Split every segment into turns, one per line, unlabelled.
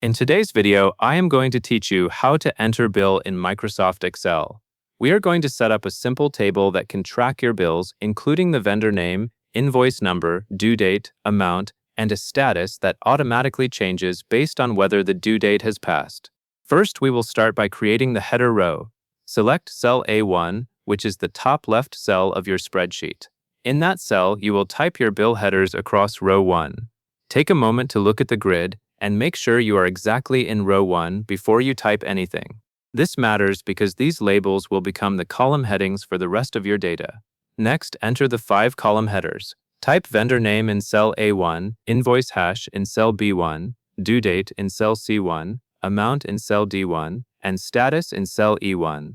In today's video, I am going to teach you how to enter bill in Microsoft Excel. We are going to set up a simple table that can track your bills, including the vendor name, invoice number, due date, amount, and a status that automatically changes based on whether the due date has passed. First, we will start by creating the header row. Select cell A1, which is the top left cell of your spreadsheet. In that cell, you will type your bill headers across row 1. Take a moment to look at the grid and make sure you are exactly in row 1 before you type anything. This matters because these labels will become the column headings for the rest of your data. Next, enter the 5 column headers. Type vendor name in cell A1, invoice hash in cell B1, due date in cell C1, amount in cell D1, and status in cell E1.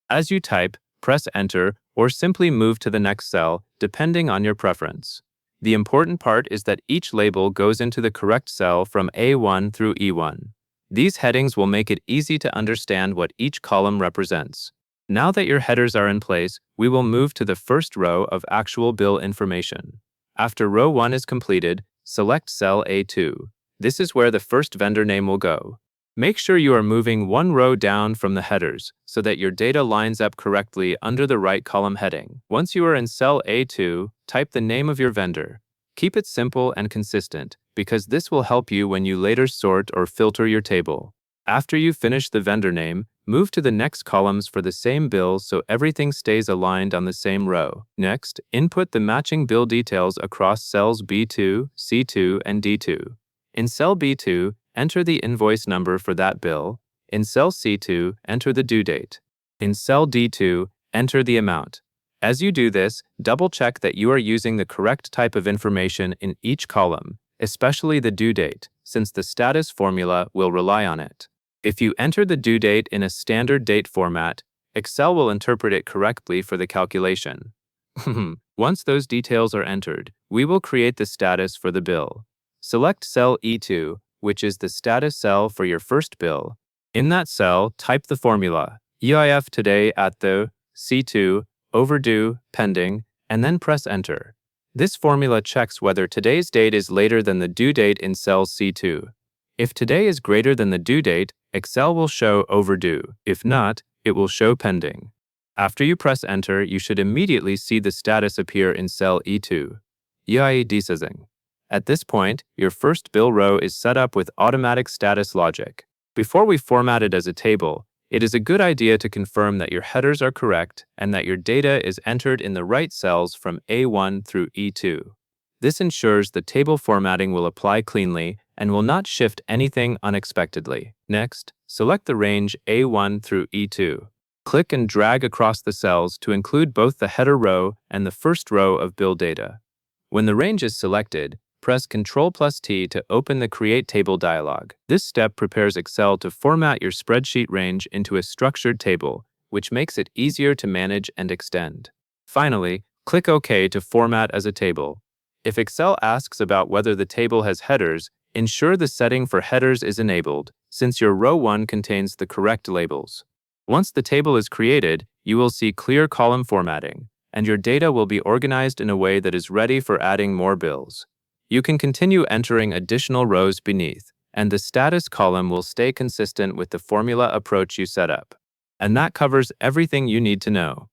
As you type, press enter or simply move to the next cell, depending on your preference. The important part is that each label goes into the correct cell from A1 through E1. These headings will make it easy to understand what each column represents. Now that your headers are in place, we will move to the first row of actual bill information. After row 1 is completed, select cell A2. This is where the first vendor name will go. Make sure you are moving one row down from the headers so that your data lines up correctly under the right column heading. Once you are in cell A2, type the name of your vendor. Keep it simple and consistent because this will help you when you later sort or filter your table. After you finish the vendor name, move to the next columns for the same bill so everything stays aligned on the same row. Next, input the matching bill details across cells B2, C2, and D2. In cell B2, enter the invoice number for that bill. In cell C2, enter the due date. In cell D2, enter the amount. As you do this, double-check that you are using the correct type of information in each column, especially the due date, since the status formula will rely on it. If you enter the due date in a standard date format, Excel will interpret it correctly for the calculation. Once those details are entered, we will create the status for the bill. Select cell E2, which is the status cell for your first bill. In that cell, type the formula, EIF today at the C2, overdue, pending, and then press enter. This formula checks whether today's date is later than the due date in cell C2. If today is greater than the due date, Excel will show overdue. If not, it will show pending. After you press enter, you should immediately see the status appear in cell E2. EIE desizing. At this point, your first bill row is set up with automatic status logic. Before we format it as a table, it is a good idea to confirm that your headers are correct and that your data is entered in the right cells from A1 through E2. This ensures the table formatting will apply cleanly and will not shift anything unexpectedly. Next, select the range A1 through E2. Click and drag across the cells to include both the header row and the first row of bill data. When the range is selected, press Ctrl+T to open the Create Table dialog. This step prepares Excel to format your spreadsheet range into a structured table, which makes it easier to manage and extend. Finally, click OK to format as a table. If Excel asks about whether the table has headers, ensure the setting for headers is enabled, since your row 1 contains the correct labels. Once the table is created, you will see clear column formatting, and your data will be organized in a way that is ready for adding more bills. You can continue entering additional rows beneath, and the status column will stay consistent with the formula approach you set up. And that covers everything you need to know.